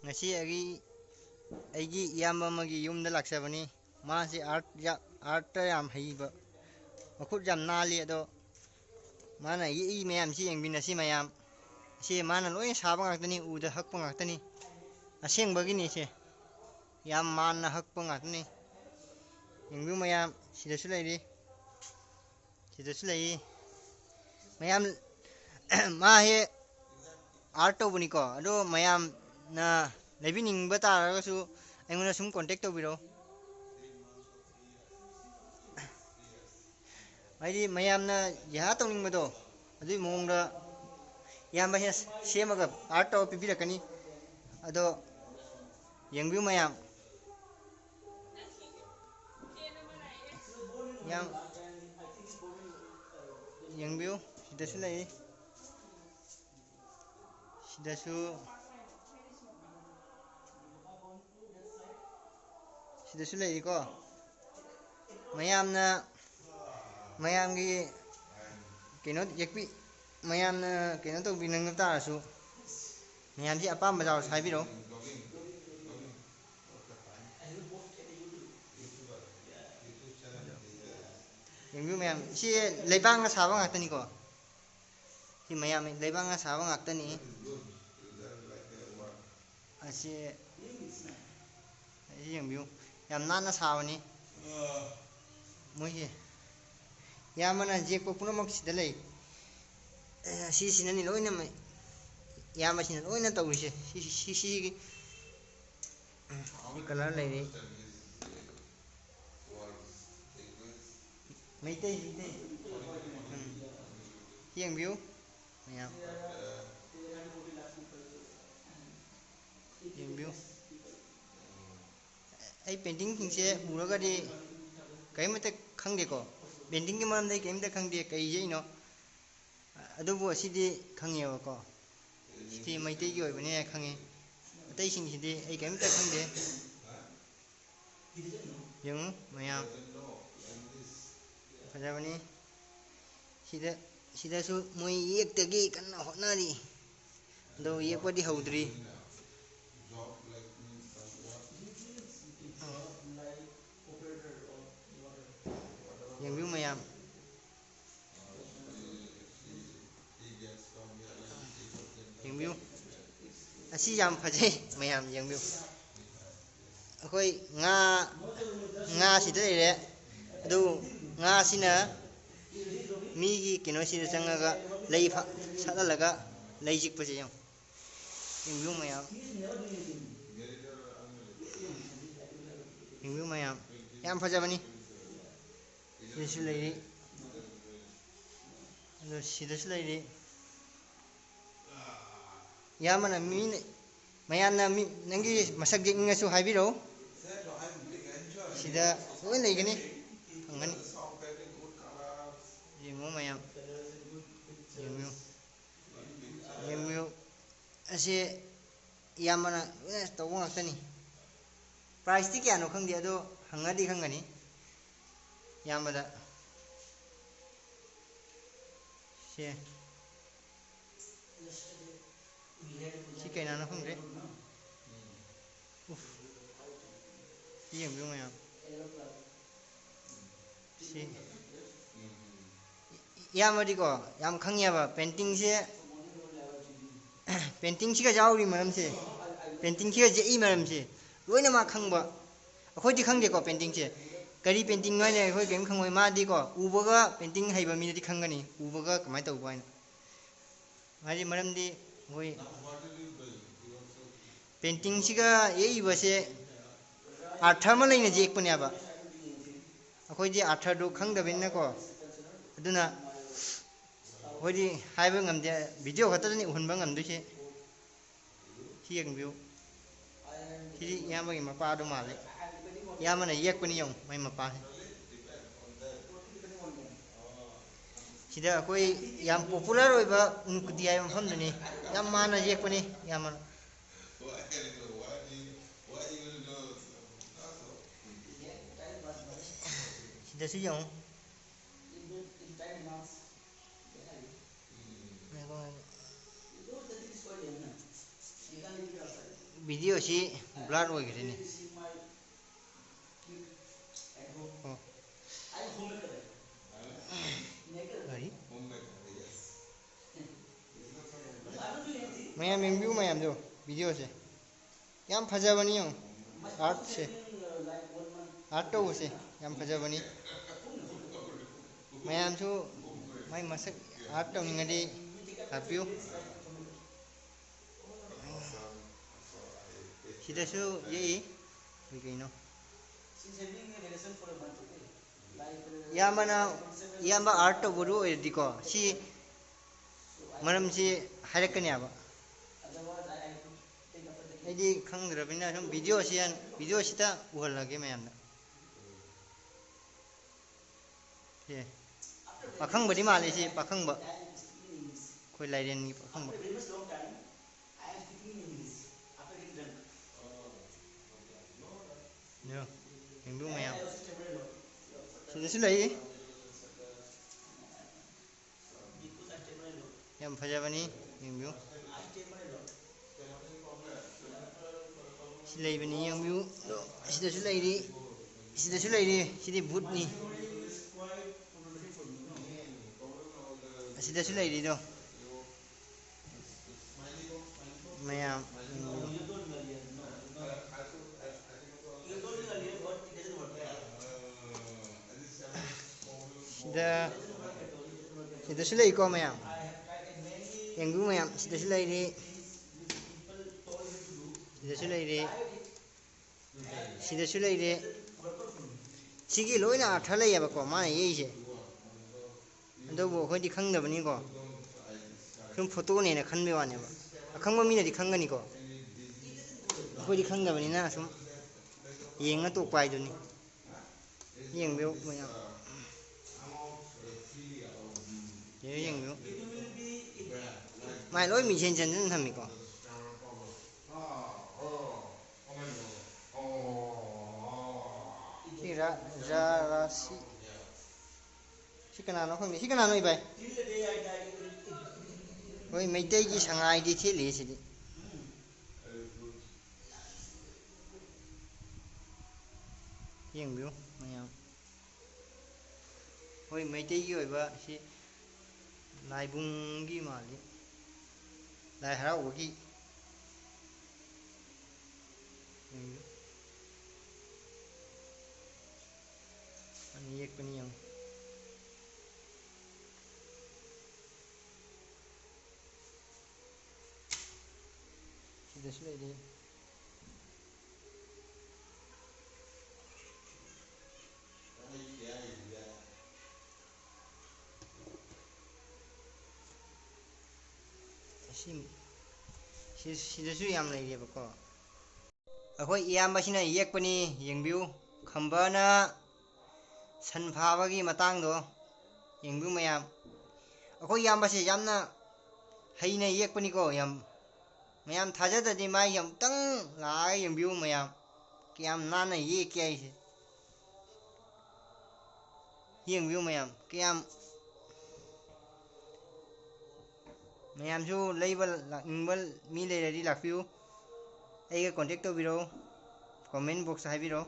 ngasi ꯑꯩꯒꯤ ꯏꯌꯥꯝꯕ ꯑꯃꯒꯤ ꯌꯨꯝꯗ ꯂꯥꯛꯆꯕꯅꯤ ꯃꯥꯁꯤ ꯑꯥꯔꯠꯇ ꯌꯥꯝ ꯍꯩꯕ ꯃꯈꯨꯠ ꯌꯥꯝ ꯅꯥꯜꯂꯤ ꯑꯗꯣ ꯃꯥꯅ ꯌꯦꯛꯏ ꯃꯌꯥꯝꯁꯤ ꯌꯦꯡꯃꯤꯟꯅꯁꯤ ꯃꯌꯥꯝ ꯁꯤ ꯃꯥꯅ ꯂꯣꯏꯅ ꯁꯥꯕ ꯉꯥꯛꯇꯅꯤ ꯎꯗ ꯍꯛꯄ ꯉꯥꯛꯇꯅꯤ ꯑꯁꯦꯡꯕꯒꯤꯅꯤ ꯁꯦ ꯌꯥꯝ ꯃꯥꯟꯅ ꯍꯛꯄ ꯉꯥꯛꯇꯅꯤ ꯌꯦꯡꯕꯤꯌꯨ ꯃꯌꯥꯝ ꯁꯤꯗꯁꯨ ꯂꯩꯔꯤ ꯁꯤꯗꯁꯨ ꯂꯩ ꯃꯌꯥꯝ ꯃꯥꯍꯦ ꯑꯥꯔꯠ ꯇꯧꯕꯅꯤꯀꯣ ꯑꯗꯣ ꯃꯌꯥꯝꯅ ꯂꯩꯕꯤꯅꯤꯡꯕ ꯇꯥꯔꯒꯁꯨ ꯑꯩꯉꯣꯟꯗ ꯁꯨꯝ ꯀꯣꯟꯇꯦꯛ ꯇꯧꯕꯤꯔꯛꯑꯣ ꯍꯥꯏꯗꯤ ꯃꯌꯥꯝꯅ ꯌꯥꯍꯥ ꯇꯧꯅꯤꯡꯕꯗꯣ ꯑꯗꯨꯒꯤ ꯃꯑꯣꯡꯗ ꯏꯌꯥꯝꯕ ꯍꯦ ꯁꯦꯝꯃꯒ ꯑꯥꯔꯠ ꯇꯧꯔ ꯄꯤꯕꯤꯔꯛꯀꯅꯤ ꯑꯗꯣ ꯌꯦꯡꯕꯤꯌꯨ ꯃꯌꯥꯝ ꯌꯥꯝ ꯌꯦꯡꯕꯤꯌꯨ ꯁꯤꯗꯁꯨ ꯂꯩ ꯁꯤꯗꯁꯨ ꯁꯤꯗꯁꯨ ꯂꯩꯔꯤꯀꯣ ꯃꯌꯥꯝꯅ ꯃꯌꯥꯝꯒꯤ ꯀꯩꯅꯣ ꯌꯦꯛꯄꯤ ꯃꯌꯥꯝꯅ ꯀꯩꯅꯣ ꯇꯧꯕꯤꯅꯤꯡꯕ ꯇꯥꯔꯁꯨ ꯃꯌꯥꯝꯁꯤ ꯑꯄꯥꯝꯕ ꯌꯥꯎꯔꯁꯨ ꯍꯥꯏꯕꯤꯔꯛꯑꯣ ꯌꯦꯡꯕꯤꯌꯨ ꯃꯌꯥꯝ ꯁꯤ ꯂꯩꯕꯥꯛꯅ ꯁꯥꯕ ꯉꯥꯛꯇꯅꯤꯀꯣ ꯁꯤ ꯃꯌꯥꯝ ꯂꯩꯕꯥꯛꯅ ꯁꯥꯕ ꯉꯥꯛꯇꯅꯤ ꯑꯁꯤ ꯌꯦꯡꯕꯤꯌꯨ ꯌꯥꯝ ꯅꯥꯟꯅ ꯁꯥꯕꯅꯤ ꯃꯣꯏꯁꯦ ꯏꯌꯥꯝꯕꯅ ꯌꯦꯛꯄ ꯄꯨꯝꯅꯃꯛ ꯁꯤꯗ ꯂꯩ ꯁꯤꯁꯤꯅꯅꯤ ꯂꯣꯏꯅꯃꯛ ꯏꯌꯥꯝꯕꯁꯤꯅ ꯂꯣꯏꯅ ꯇꯧꯔꯤꯁꯦ ꯁꯤꯒꯤ ꯀꯂꯔ ꯂꯩꯔꯤ ꯃꯩꯇꯩ ꯌꯦꯡꯕꯤꯌꯨ ꯃꯌꯥꯝ ꯌꯦꯡꯕꯤꯌꯨ ꯑꯩ ꯄꯦꯟꯇꯤꯡꯁꯤꯡꯁꯦ ꯎꯔꯒꯗꯤ ꯀꯔꯤꯃꯇ ꯈꯪꯗꯦꯀꯣ ꯄꯦꯟꯇꯤꯡꯒꯤ ꯃꯔꯝꯗ ꯑꯩ ꯀꯔꯤꯝꯇ ꯈꯪꯗꯦ ꯀꯩ ꯌꯦꯛꯏꯅꯣ ꯑꯗꯨꯕꯨ ꯑꯁꯤꯗꯤ ꯈꯪꯉꯦꯕꯀꯣ ꯁꯤꯗꯤ ꯃꯩꯇꯩꯒꯤ ꯑꯣꯏꯕꯅꯦ ꯈꯪꯉꯤ ꯑꯇꯩꯁꯤꯡꯁꯤꯗꯤ ꯑꯩ ꯀꯔꯤꯝꯇ ꯈꯪꯗꯦ ꯌꯦꯡꯉꯨ ꯃꯌꯥꯝ ꯐꯖꯕꯅꯤ ꯁꯤꯗꯁꯨ ꯃꯣꯏ ꯌꯦꯛꯇꯒꯤ ꯀꯟꯅ ꯍꯣꯠꯅꯔꯤ ꯑꯗꯣ ꯌꯦꯛꯄꯗꯤ ꯍꯧꯗ꯭ꯔꯤ ꯌꯦꯡꯕꯤꯌꯨ ꯃꯌꯥꯝ ꯌꯦꯡꯕꯤꯌꯨ ꯑꯁꯤ ꯌꯥꯝ ꯐꯖꯩ ꯃꯌꯥꯝ ꯌꯦꯡꯕꯤꯌꯨ ꯑꯩꯈꯣꯏ ꯉꯥꯁꯤꯗ ꯂꯩꯔꯦ ꯑꯗꯨ ꯉꯥꯁꯤꯅ ꯃꯤꯒꯤ ꯀꯩꯅꯣꯁꯤꯗ ꯆꯪꯉꯒ ꯂꯩ ꯁꯥꯠꯍꯜꯂꯒ ꯂꯩ ꯆꯤꯛꯄꯁꯦ ꯌꯦꯡꯉꯨ ꯌꯦꯡꯕꯤꯌꯨ ꯃꯌꯥꯝ ꯌꯦꯡꯕꯤꯌꯨ ꯃꯌꯥꯝ ꯌꯥꯝ ꯐꯖꯕꯅꯤ ꯁꯤꯗꯁꯨ ꯂꯩꯔꯤ ꯑꯗꯨ ꯁꯤꯗꯁꯨ ꯂꯩꯔꯤ ꯏꯌꯥꯝꯕꯅ ꯃꯌꯥꯝꯅ ꯅꯪꯒꯤ ꯃꯁꯛ ꯌꯦꯛꯅꯤꯡꯉꯁꯨ ꯍꯥꯏꯕꯤꯔꯛꯎ ꯁꯤꯗ ꯂꯣꯏ ꯂꯩꯒꯅꯤ ꯐꯪꯒꯅꯤ ꯌꯦꯡꯉꯨ ꯃꯌꯥꯝ ꯌꯦꯡꯕꯤꯌꯨ ꯌꯦꯡꯕꯤꯌꯨ ꯑꯁꯤ ꯏꯌꯥꯝꯕꯅ ꯂꯣꯏꯅ ꯇꯧꯕ ꯉꯥꯛꯇꯅꯤ ꯄ꯭ꯔꯥꯏꯖꯇꯤ ꯀꯌꯥꯅꯣ ꯈꯪꯗꯦ ꯑꯗꯣ ꯍꯪꯉꯗꯤ ꯈꯪꯒꯅꯤ ꯏꯌꯥꯝꯕꯗ ꯁꯦ ꯁꯤ ꯀꯩꯅꯥꯅꯣ ꯈꯪꯗ꯭ꯔꯦ ꯁꯤ ꯌꯦꯡꯕꯤꯌꯨ ꯃꯌꯥꯝ ꯁꯤ ꯏꯌꯥꯝꯕꯗꯤꯀꯣ ꯌꯥꯝ ꯈꯪꯉꯦꯕ ꯄꯦꯟꯇꯤꯡꯁꯦ ꯄꯦꯟꯇꯤꯡꯁꯤꯒ ꯌꯥꯎꯔꯤ ꯃꯔꯝꯁꯦ ꯄꯦꯟꯇꯤꯡꯁꯤꯒ ꯌꯦꯛꯏ ꯃꯔꯝꯁꯦ ꯂꯣꯏꯅꯃꯛ ꯈꯪꯕ ꯑꯩꯈꯣꯏꯗꯤ ꯈꯪꯗꯦꯀꯣ ꯄꯦꯟꯇꯤꯡꯁꯦ ꯀꯔꯤ ꯄꯦꯟꯇꯤꯡꯅꯣ ꯍꯥꯏꯅ ꯑꯩꯈꯣꯏ ꯀꯔꯤꯝ ꯈꯪꯉꯣꯏ ꯃꯥꯗꯤꯀꯣ ꯎꯕꯒ ꯄꯦꯟꯇꯤꯡ ꯍꯩꯕ ꯃꯤꯗꯗꯤ ꯈꯪꯒꯅꯤ ꯎꯕꯒ ꯀꯃꯥꯏꯅ ꯇꯧꯕ ꯍꯥꯏꯅ ꯍꯥꯏꯗꯤ ꯃꯔꯝꯗꯤ ꯑꯩꯈꯣꯏ ꯄꯦꯟꯇꯤꯡꯁꯤꯒ ꯌꯦꯛꯏꯕꯁꯦ ꯑꯥꯔꯊ ꯑꯃ ꯂꯩꯅ ꯌꯦꯛꯄꯅꯦꯕ ꯑꯩꯈꯣꯏꯗꯤ ꯑꯥꯔꯊꯔꯗꯨ ꯈꯪꯗꯕꯅꯤꯅꯀꯣ ꯑꯗꯨꯅ ꯑꯩꯈꯣꯏꯗꯤ ꯍꯥꯏꯕ ꯉꯝꯗꯦ ꯚꯤꯗꯤꯑꯣ ꯈꯛꯇꯗꯅꯤ ꯎꯍꯟꯕ ꯉꯝꯗꯣꯏꯁꯦ ꯁꯤ ꯌꯦꯡꯕꯤꯌꯨ ꯁꯤꯗꯤ ꯏꯌꯥꯝꯕꯒꯤ ꯃꯄꯥꯗꯣ ꯃꯥꯜꯂꯤ ꯏꯌꯥꯝꯕꯅ ꯌꯦꯛꯄꯅꯤ ꯌꯦꯡꯉꯨ ꯃꯣꯏ ꯃꯄꯥꯁꯦ ꯁꯤꯗ ꯑꯩꯈꯣꯏ ꯌꯥꯝ ꯄꯣꯄꯨꯂꯔ ꯑꯣꯏꯕ ꯎꯟꯀꯨꯇꯤ ꯍꯥꯏꯕ ꯃꯐꯝꯗꯨꯅꯤ ꯌꯥꯝ ꯃꯥꯟꯅ ꯌꯦꯛꯄꯅꯤ ꯏꯌꯥꯝꯕꯅ ꯁꯤꯗꯁꯨ ꯌꯦꯡꯉꯨ वीडियो से ब्लर हो गई नहीं मैम व्यू मैम जो वीडियो से याम फजबनी आर्ट से आर्ट तौसे याम फजबनी मैम माई मसक आर्ट तौनिंगदी लापियो सिदसु ये कहीं याबना आर्ट तौबदु ओइदिको सि मरमसि हायरकनियाबा अभी खंगद्रबनिना सम वीडियो सिता उहलगे मैम ये पाखंबदी माले सि पाखंब कोई लाइरेन की पाखंब यो हिंदू मैम सिदसु लई याम फजबनी हिंदू सिलाइबनी यंगयू सिदसु लैरी सिदी भूतनी सिदसु लैरी दो मैम सिदसु लैको मैम यंगयू मैम सिदसु लैरी सिदसु लैरी सिगी लोइना अर्थ लैयबको माने येइसे अदुबो अखोइदि खंगदबनिको सुम फोटोनेना खनबे वानेबा अखंबा मीनादि खंगनिको अखोइदि खंगदबनिना सुम येंगा तोकपा हाइदुनि येंबेउ मैम ये येंबेउ माइ लोइ मिसेन चंजन थमिको राशि सिकनानो खंगे सिकनानो इबाय होय मैतै की संगाई दी थेली सिदी येंबियो मैम होय मैतै की होइबा सि लाइबुंगी माली लाई हराउगी अनि एक पनि यङ सिदसु लैरी सिदसु याम लैरेबको अखोई इयाम्बसिना येकपनी येंबिउ खंबाना सनफाबगी मतांगदो येंबिउ मैम अखोई इयाम्बसे यामना हैना येकपनिको याम मैम थाजददि माई यामतंग लागा येंबिउ मैम कियाम नाना ये क्या इसे येंबिउ मैम कियाम मैम जो लैबल लाकनिंबल मी लेरदि लाकपिउ एगा कांटेक्ट तौबिरो कमेंट बॉक्स हाइबिरो।